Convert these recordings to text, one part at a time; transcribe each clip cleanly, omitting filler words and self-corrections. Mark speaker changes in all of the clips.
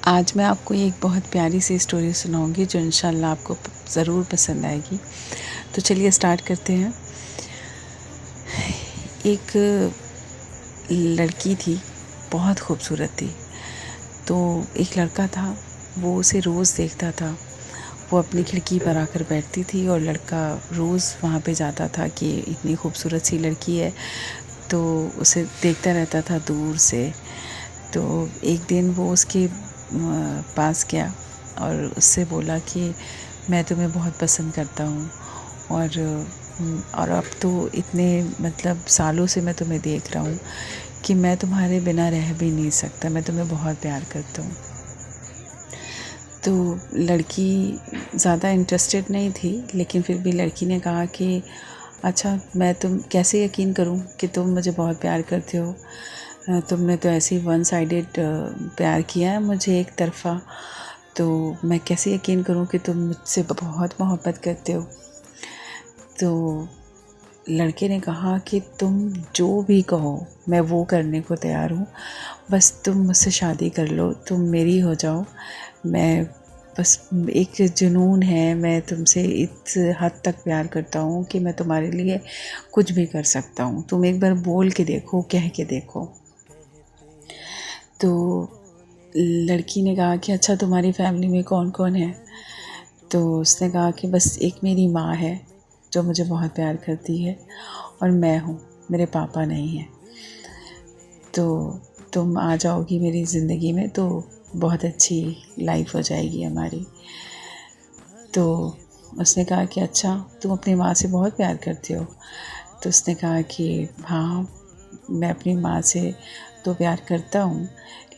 Speaker 1: आज मैं आपको एक बहुत प्यारी सी स्टोरी सुनाऊंगी जो इंशाल्लाह आपको ज़रूर पसंद आएगी। तो चलिए स्टार्ट करते हैं। एक लड़की थी, बहुत खूबसूरत थी। तो एक लड़का था, वो उसे रोज़ देखता था। वो अपनी खिड़की पर आकर बैठती थी और लड़का रोज़ वहाँ पे जाता था कि इतनी खूबसूरत सी लड़की है, तो उसे देखता रहता था दूर से। तो एक दिन वो उसके पास गया और उससे बोला कि मैं तुम्हें बहुत पसंद करता हूँ और अब तो इतने मतलब सालों से मैं तुम्हें देख रहा हूँ कि मैं तुम्हारे बिना रह भी नहीं सकता, मैं तुम्हें बहुत प्यार करता हूँ। तो लड़की ज़्यादा इंटरेस्टेड नहीं थी, लेकिन फिर भी लड़की ने कहा कि अच्छा, मैं तुम कैसे यकीन करूँ कि तुम मुझे बहुत प्यार करते हो। तुमने तो ऐसे ही वन साइडेड प्यार किया है मुझे, एक तरफ़ा। तो मैं कैसे यकीन करूँ कि तुम मुझसे बहुत मोहब्बत करते हो। तो लड़के ने कहा कि तुम जो भी कहो मैं वो करने को तैयार हूँ, बस तुम मुझसे शादी कर लो, तुम मेरी हो जाओ। मैं बस एक जुनून है, मैं तुमसे इस हद तक प्यार करता हूँ कि मैं तुम्हारे लिए कुछ भी कर सकता हूँ। तुम एक बार बोल के देखो, कह के देखो। तो लड़की ने कहा कि अच्छा, तुम्हारी फैमिली में कौन कौन है। तो उसने कहा कि बस एक मेरी माँ है जो मुझे बहुत प्यार करती है, और मैं हूँ, मेरे पापा नहीं हैं। तो तुम आ जाओगी मेरी ज़िंदगी में तो बहुत अच्छी लाइफ हो जाएगी हमारी। तो उसने कहा कि अच्छा, तुम अपनी माँ से बहुत प्यार करते हो। तो उसने कहा कि हाँ, मैं अपनी माँ से तो प्यार करता हूँ,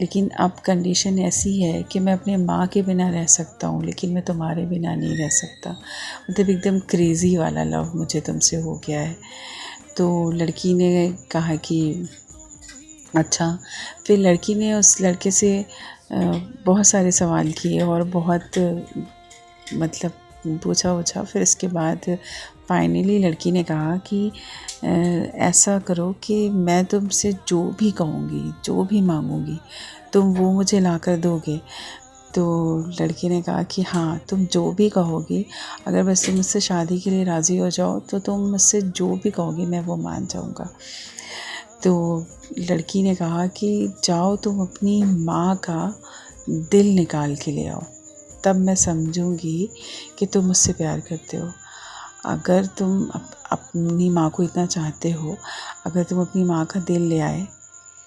Speaker 1: लेकिन अब कंडीशन ऐसी है कि मैं अपनी माँ के बिना रह सकता हूँ, लेकिन मैं तुम्हारे बिना नहीं रह सकता। मतलब एकदम क्रेज़ी वाला लव मुझे तुमसे हो गया है। तो लड़की ने कहा कि अच्छा। फिर लड़की ने उस लड़के से बहुत सारे सवाल किए और बहुत मतलब पूछा। फिर इसके बाद फाइनली लड़की ने कहा कि ऐसा करो कि मैं तुमसे जो भी कहूँगी, जो भी मांगूंगी, तुम वो मुझे ला कर दोगे। तो लड़की ने कहा कि हाँ, तुम जो भी कहोगी, अगर बस तुम मुझसे शादी के लिए राज़ी हो जाओ तो तुम मुझसे जो भी कहोगी मैं वो मान जाऊँगा। तो लड़की ने कहा कि जाओ, तुम अपनी माँ का दिल निकाल के ले आओ, तब मैं समझूंगी कि तुम मुझसे प्यार करते हो। अगर तुम अपनी माँ को इतना चाहते हो, अगर तुम अपनी माँ का दिल ले आए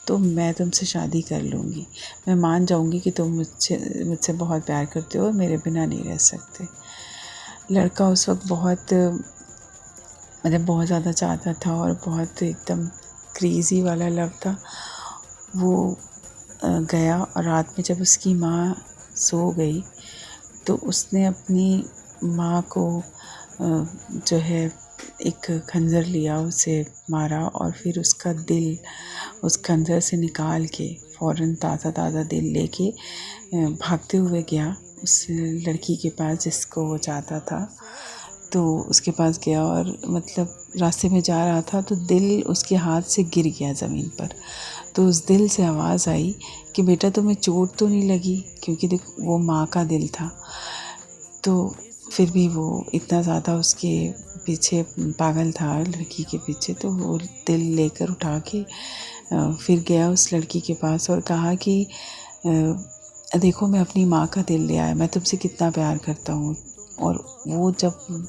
Speaker 1: तो मैं तुमसे शादी कर लूँगी। मैं मान जाऊँगी कि तुम मुझसे बहुत प्यार करते हो और मेरे बिना नहीं रह सकते। लड़का उस वक्त बहुत बहुत ज़्यादा चाहता था और बहुत एकदम क्रेज़ी वाला लव था। वो गया और रात में जब उसकी माँ सो गई तो उसने अपनी माँ को जो है एक खंजर लिया, उसे मारा और फिर उसका दिल उस खंजर से निकाल के फ़ौरन ताज़ा दिल लेके भागते हुए गया उस लड़की के पास जिसको वो चाहता था। तो उसके पास गया और मतलब रास्ते में जा रहा था तो दिल उसके हाथ से गिर गया ज़मीन पर। तो उस दिल से आवाज़ आई कि बेटा, तुम्हें चोट तो नहीं लगी, क्योंकि देखो वो माँ का दिल था। तो फिर भी वो इतना ज़्यादा उसके पीछे पागल था, लड़की के पीछे। तो वो दिल लेकर उठा के फिर गया उस लड़की के पास और कहा कि देखो, मैं अपनी माँ का दिल ले आया, मैं तुमसे कितना प्यार करता हूँ। और वो जब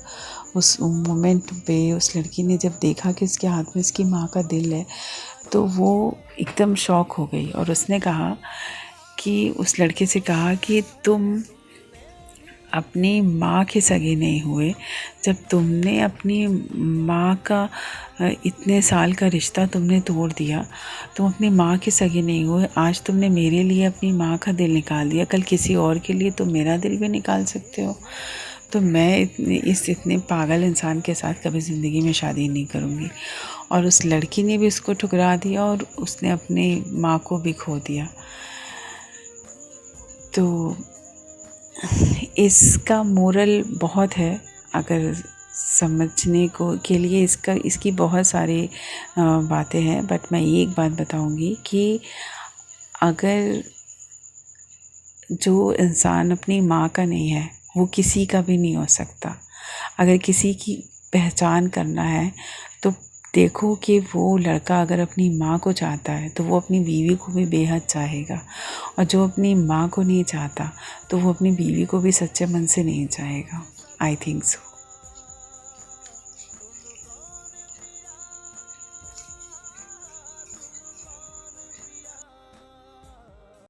Speaker 1: उस मोमेंट पे उस लड़की ने जब देखा कि उसके हाथ में उसकी माँ का दिल है, तो वो एकदम शॉक हो गई। और उसने कहा कि उस लड़के से कहा कि तुम अपनी माँ के सगे नहीं हुए, जब तुमने अपनी माँ का इतने साल का रिश्ता तुमने तोड़ दिया, तुम अपनी माँ के सगे नहीं हुए। आज तुमने मेरे लिए अपनी माँ का दिल निकाल दिया, कल किसी और के लिए तुम मेरा दिल भी निकाल सकते हो। तो मैं इतने पागल इंसान के साथ कभी ज़िंदगी में शादी नहीं करूँगी। और उस लड़की ने भी उसको ठुकरा दिया और उसने अपनी माँ को भी खो दिया। तो इसका मोरल बहुत है, अगर समझने को के लिए इसकी बहुत सारी बातें हैं, बट मैं एक बात बताऊंगी कि अगर जो इंसान अपनी माँ का नहीं है वो किसी का भी नहीं हो सकता। अगर किसी की पहचान करना है तो देखो कि वो लड़का अगर अपनी माँ को चाहता है तो वो अपनी बीवी को भी बेहद चाहेगा, और जो अपनी माँ को नहीं चाहता तो वो अपनी बीवी को भी सच्चे मन से नहीं चाहेगा। I think so.